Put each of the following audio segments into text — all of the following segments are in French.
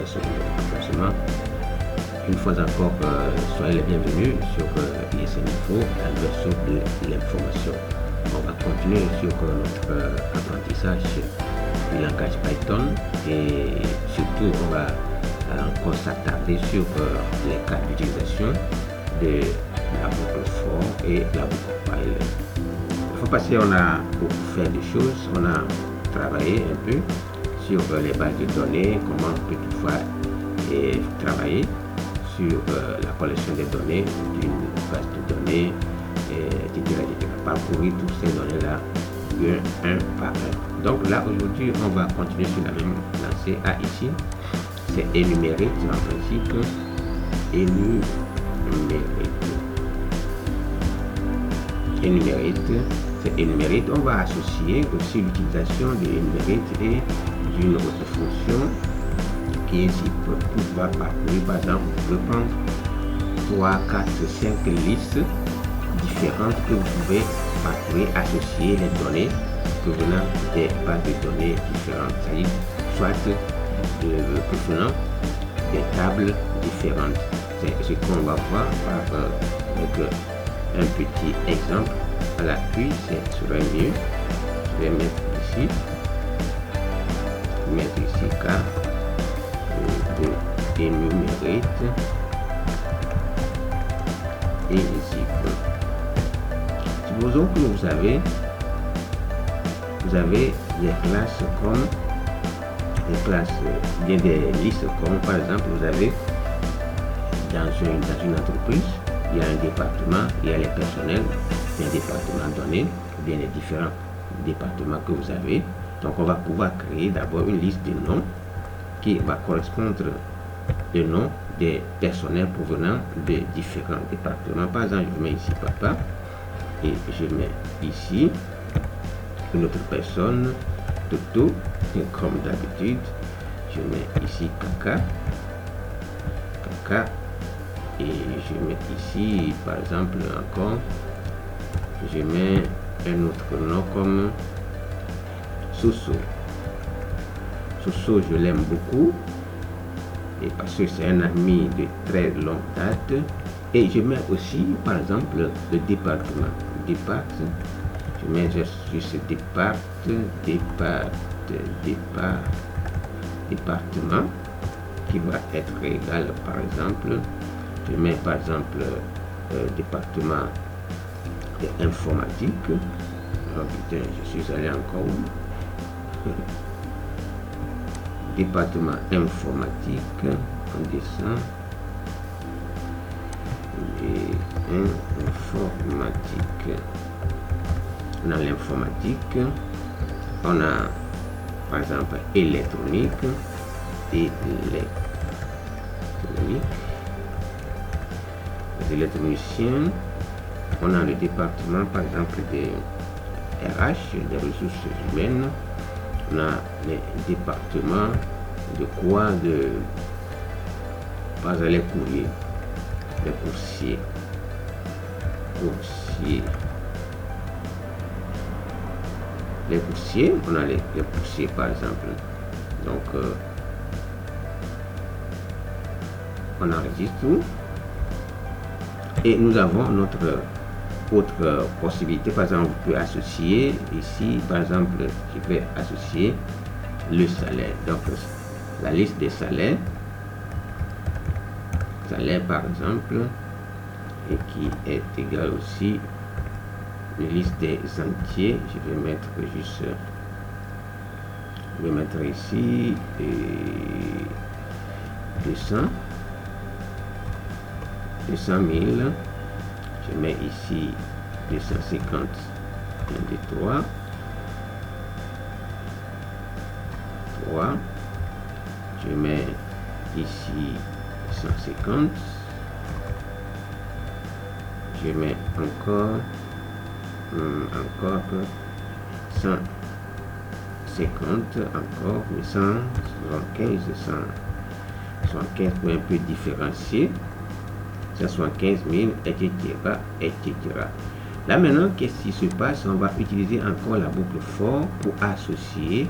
ce renforcement. Une fois encore, soyez les bienvenus sur ISN Info, la version de l'information. On va continuer sur notre apprentissage du langage Python et surtout on va encore s'attarder sur les cas d'utilisation de la boucle for et la boucle while. Il faut passer, on a beaucoup fait des choses, on a travaillé un peu sur les bases de données, comment on peut toutefois travailler sur la collection des données d'une base de données, etc. Parcourir toutes ces données-là un par un. Donc là, aujourd'hui, on va continuer sur la même lancée. Ici, c'est énumérite en principe. Énumérite, c'est énumérite. On va associer aussi l'utilisation de énumérite et d'une autre fonction qui est ici pour pouvoir parcourir. Par exemple, vous pouvez prendre 3, 4, 5 listes différentes que vous pouvez parcourir, associer les données provenant des bases de données différentes, c'est-à-dire soit provenant des tables différentes. C'est ce qu'on va voir avec un petit exemple à l'appui. C'est serait mieux. Je vais mettre ici, cas de énumérite et ici. Supposons que vous avez des classes comme bien des listes comme par exemple vous avez dans une entreprise, il y a un département, il y a les personnels, il y a un département donné, ou bien les différents départements que vous avez. Donc on va pouvoir créer d'abord une liste de noms qui va correspondre au nom des personnels provenant de différents départements. Par exemple, je mets ici papa et je mets ici une autre personne, Toto, et comme d'habitude, je mets ici Kaka, et je mets ici par exemple encore, je mets un autre nom comme Soso. Soso, je l'aime beaucoup et parce que c'est un ami de très longue date. Et je mets aussi par exemple le département. Je mets juste département qui va être égal par exemple. Je mets par exemple département informatique. Oh putain, je suis allé encore où? Département informatique, on descend, et informatique. Dans l'informatique, on a par exemple électronique, les électroniciens. On a le département par exemple des RH, des ressources humaines. On a les départements de quoi? Par exemple les courriers, les coursiers. Les coursiers, on a les coursiers par exemple. Donc on enregistre tout et nous avons notre autre possibilité. Par exemple, vous pouvez associer ici, par exemple, je vais associer le salaire. Donc la liste des salaires par exemple, et qui est égal aussi une liste des entiers. Je vais mettre juste, je vais mettre ici 200 000. Je mets ici 250, 1, 2, 3. Je mets ici 150. Je mets encore 150, encore 175, 175 pour un peu différencier. 175 000, etc. Là maintenant, qu'est-ce qui se passe? On va utiliser encore la boucle for pour associer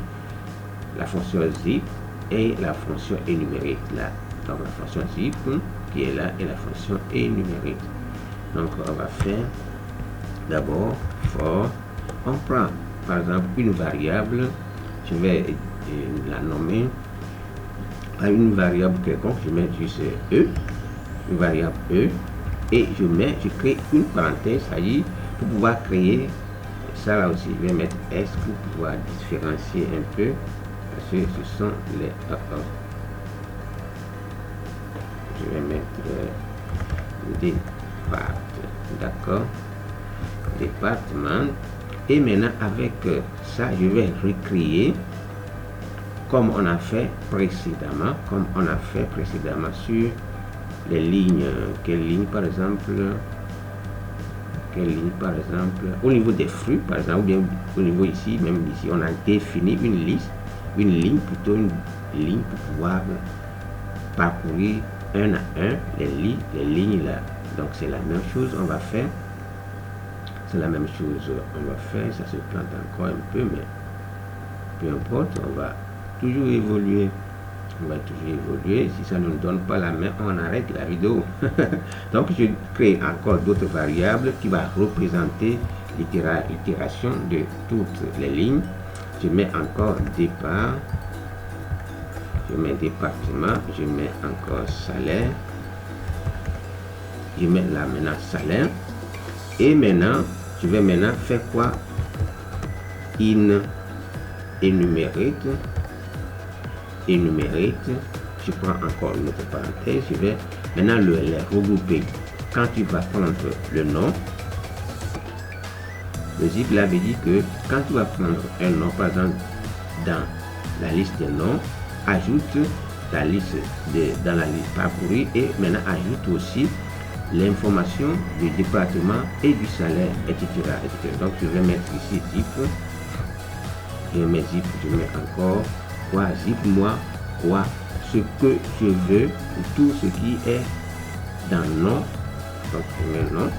la fonction zip et la fonction énumérique là. Donc la fonction zip qui est là et la fonction énumérique. Donc on va faire d'abord for. On prend par exemple une variable, je vais la nommer à une variable quelconque, je mets juste E, une variable E, et je crée une parenthèse, c'est-à-dire pour pouvoir créer ça là aussi, je vais mettre S pour pouvoir différencier un peu, parce que ce sont les je vais mettre départ, d'accord, département, et maintenant avec ça je vais recréer comme on a fait précédemment, sur les lignes, quelle ligne par exemple, au niveau des fruits par exemple, ou bien au niveau ici, même ici on a défini une ligne pour pouvoir parcourir un à un les lignes là. Donc c'est la même chose, on va faire, ça se plante encore un peu, mais peu importe, on va toujours évoluer. Si ça ne nous donne pas la main, on arrête la vidéo. Donc je crée encore d'autres variables qui va représenter l'itération de toutes les lignes. Je mets encore départ, je mets département, je mets encore salaire, je mets là maintenant salaire, et maintenant je vais maintenant faire quoi? Énumérite, je prends encore une autre parenthèse, je vais maintenant les regrouper. Quand tu vas prendre le nom, le zip là veut dire que quand tu vas prendre un nom, par exemple dans la liste des noms, ajoute la liste dans la liste parcourue, et maintenant ajoute aussi l'information du département et du salaire, etc. Donc je vais mettre ici zip, je mets encore quoi, zip moi quoi, ce que je veux, tout ce qui est dans le nom. Donc je mets nom,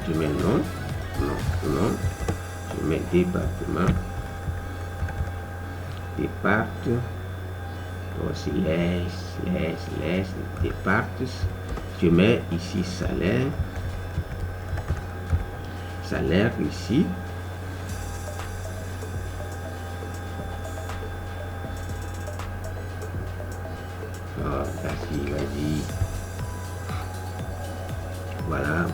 je mets département, aussi départ, je mets ici salaire ici, vas-y, voilà.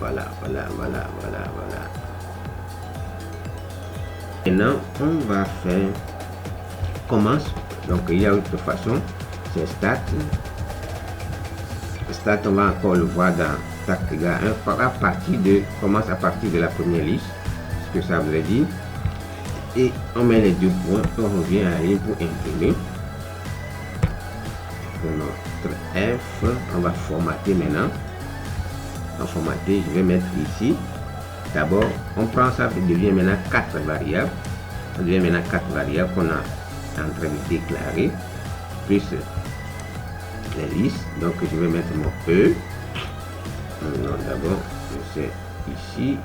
Maintenant on va faire commence. Donc il y a autre façon, c'est start, on va encore le voir dans start égale 1 commence à partir de la première liste, ce que ça voudrait dire, et on met les 2 points, on revient à la ligne pour imprimer. Notre F, on va formater maintenant. Je vais mettre ici. D'abord, on prend ça, ça devient maintenant 4 variables. Qu'on a en train de déclarer, plus les listes. Donc je vais mettre mon E. D'abord, c'est ici.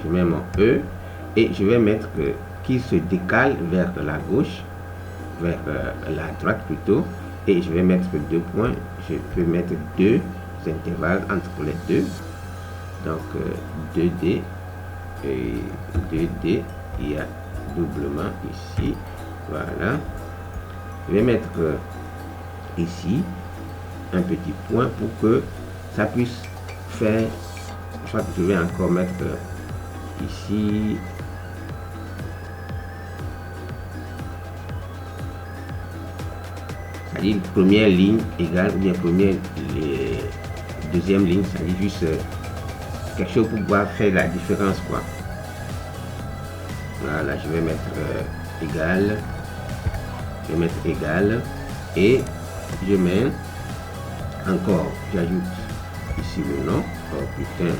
Je mets mon E et je vais mettre qu'il se décale vers la gauche, vers la droite plutôt, et je vais mettre 2 points. Je peux mettre 2 intervalles entre les deux, donc 2D et 2D, il y a doublement ici, voilà. Je vais mettre ici un petit point pour que ça puisse faire, je vais encore mettre ici c'est-à-dire première ligne égale, ou bien deuxième ligne, c'est-à-dire juste quelque chose pour pouvoir faire la différence quoi. Voilà, je vais mettre égal, et je mets encore, j'ajoute ici le nom. Oh putain,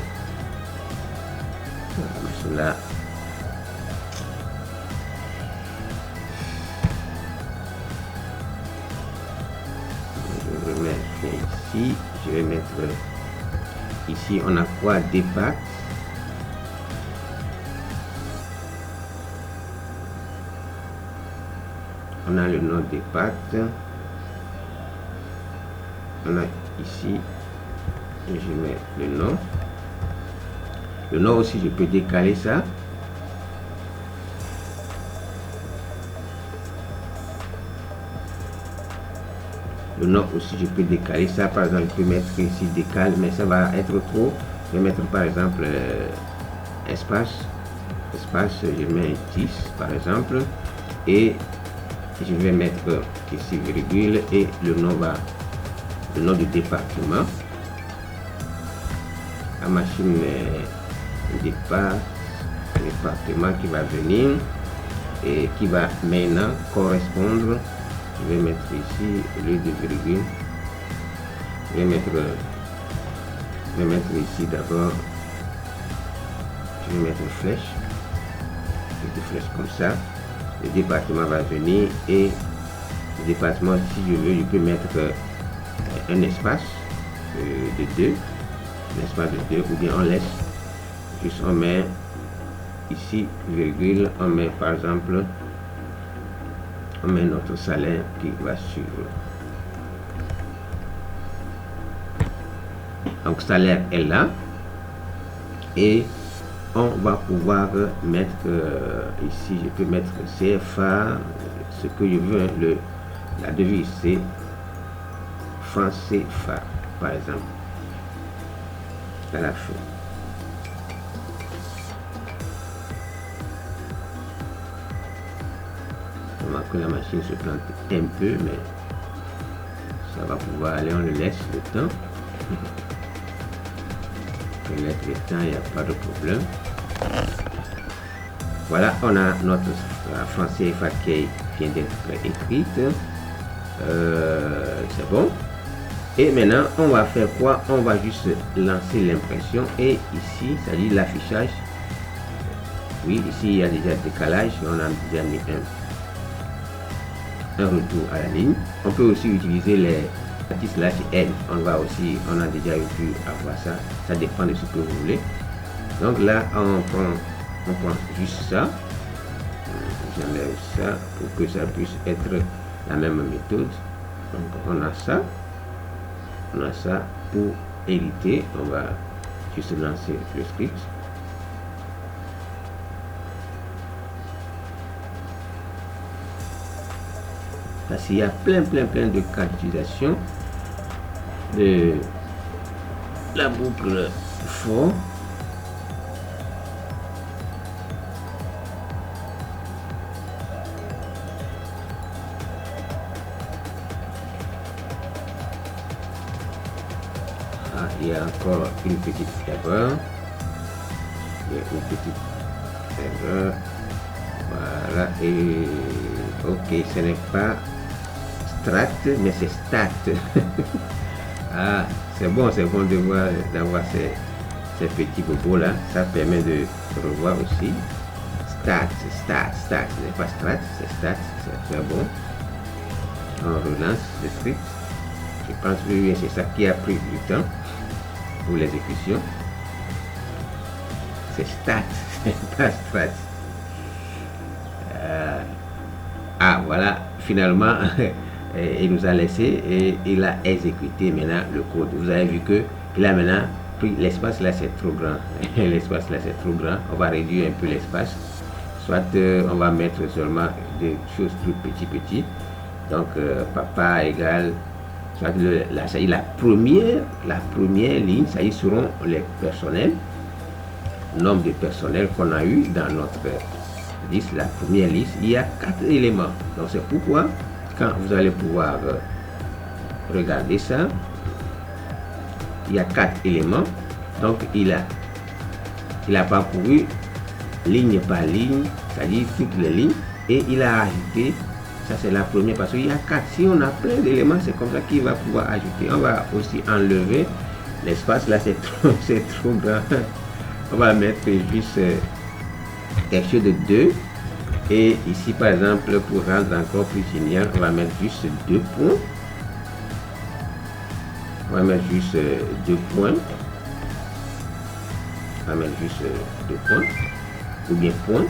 cela je vais mettre ici, je vais mettre ici, on a quoi, départ. on a le nom des pattes, on a ici, et je mets le nom. Le nom aussi, je peux décaler ça. Le nom aussi, je peux décaler ça. Par exemple, je peux mettre ici décale, mais ça va être trop. Je vais mettre par exemple espace. Espace, je mets 10 par exemple. Et je vais mettre ici virgule et le nom du département. La machine département qui va venir et qui va maintenant correspondre. Je vais mettre ici au lieu de virgule. Je vais mettre ici d'abord. Je vais mettre une flèche. Une flèche comme ça. Le département va venir et le département, si je veux, je peux mettre un espace de 2. Un espace de 2 ou bien on laisse. Juste on met ici virgule. On met par exemple. On met notre salaire qui va suivre. Donc salaire est là et on va pouvoir mettre ici, je peux mettre CFA, ce que je veux, la devise c'est franc CFA par exemple à la fin. Que la machine se plante un peu, mais ça va pouvoir aller, on le laisse le temps. On laisse le temps, il n'y a pas de problème. Voilà, on a notre franc CFA qui vient d'être écrite. C'est bon. Et maintenant, on va faire quoi? On va juste lancer l'impression et ici, ça dit l'affichage. Oui, ici il y a déjà décalage, on a déjà mis un retour à la ligne. On peut aussi utiliser les /n. On a déjà pu avoir ça. Ça dépend de ce que vous voulez. Donc là, on prend juste ça. J'enlève ça pour que ça puisse être la même méthode. Donc on a ça. On a ça pour éviter. On va juste lancer le script. Parce qu'il y a plein de cas d'utilisation de la boucle for. Ah, il y a encore une petite erreur. Voilà, et ok, ce n'est pas strat, mais c'est stat. Ah, c'est bon de voir, d'avoir ces petits bobos là. Ça permet de revoir aussi. Stat, ce n'est pas strat, c'est stat, c'est très bon. On relance le script. Je pense que c'est ça qui a pris du temps pour l'exécution. C'est stat, c'est pas strat. Voilà, finalement il nous a laissé et il a exécuté maintenant le code. Vous avez vu que il a maintenant pris l'espace là, c'est trop grand. L'espace là c'est trop grand. On va réduire un peu l'espace, soit on va mettre seulement des choses plus petits. Donc papa égale soit la première ligne, ça y seront les personnels, nombre de personnels qu'on a eu dans notre liste. La première liste, il y a 4 éléments. Donc c'est pourquoi quand vous allez pouvoir regarder ça, il y a 4 éléments. Donc il a parcouru ligne par ligne, c'est-à-dire toutes les lignes, et il a ajouté. Ça c'est la première parce qu'il y a 4. Si on a plein d'éléments, c'est comme ça qu'il va pouvoir ajouter. On va aussi enlever l'espace là, c'est trop grand. On va mettre juste quelque chose de 2. Et ici par exemple, pour rendre encore plus génial, on va mettre juste 2 points. On va mettre juste 2 points. On va mettre juste 2 points. Ou bien points.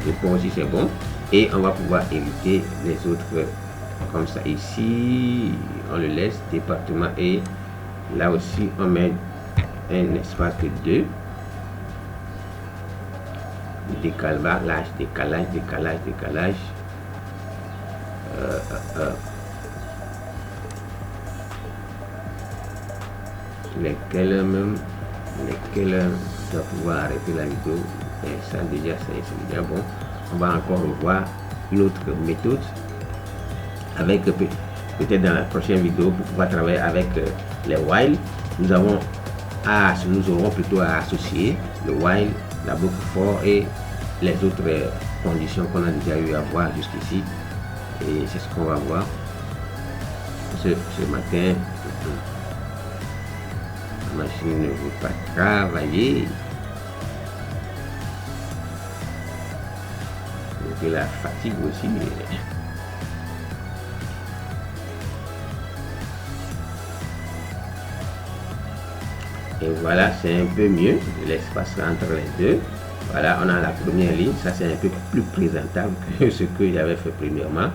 2 points aussi c'est bon. et on va pouvoir hériter les autres comme ça. Ici on le laisse département et là aussi on met un espace de 2, décalage, lesquels doit pouvoir arrêter la vidéo. Et ça déjà c'est déjà bon. On va encore revoir une autre méthode avec peut-être dans la prochaine vidéo pour pouvoir travailler avec les while. Nous aurons plutôt à associer le while, la boucle for et les autres conditions qu'on a déjà eu à voir jusqu'ici, et c'est ce qu'on va voir ce matin. La machine ne veut pas travailler, donc la fatigue aussi. Et voilà, c'est un peu mieux l'espace entre les deux. Voilà, on a la première ligne, ça c'est un peu plus présentable que ce que j'avais fait premièrement,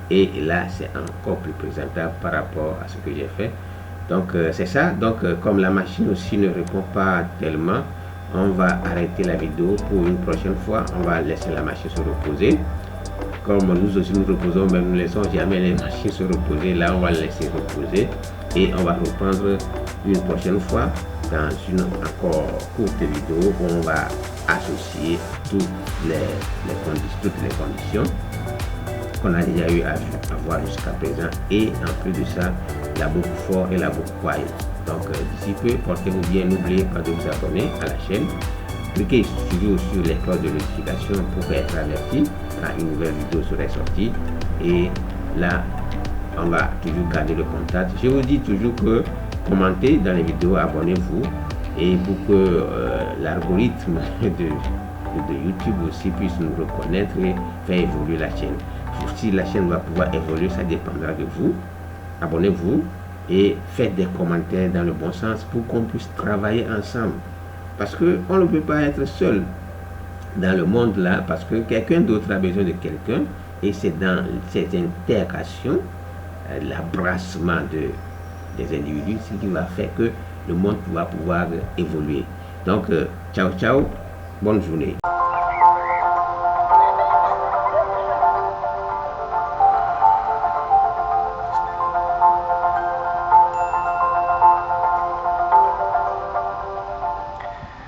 et là c'est encore plus présentable par rapport à ce que j'ai fait. Donc c'est ça. Donc comme la machine aussi ne répond pas tellement, on va arrêter la vidéo pour une prochaine fois. On va laisser la machine se reposer, comme nous aussi nous reposons, mais nous ne laissons jamais les machines se reposer. Là on va laisser reposer et on va reprendre une prochaine fois dans une encore courte vidéo où on va associer toutes les conditions qu'on a déjà eu à voir jusqu'à présent, et en plus de ça la boucle for et la boucle while. Donc d'ici peu, portez-vous bien, n'oubliez pas de vous abonner à la chaîne, cliquez toujours sur les cloches de notification pour être averti quand une nouvelle vidéo serait sortie. Et là on va toujours garder le contact. Je vous dis toujours que commentez dans les vidéos, abonnez-vous, et pour que l'algorithme de YouTube aussi puisse nous reconnaître et faire évoluer la chaîne. Si la chaîne va pouvoir évoluer, ça dépendra de vous. Abonnez-vous et faites des commentaires dans le bon sens pour qu'on puisse travailler ensemble, parce que on ne peut pas être seul dans le monde là, parce que quelqu'un d'autre a besoin de quelqu'un, et c'est dans ces interactions, l'abrassement des individus, ce qui va faire que le monde va pouvoir évoluer. Donc ciao ciao, bonne journée.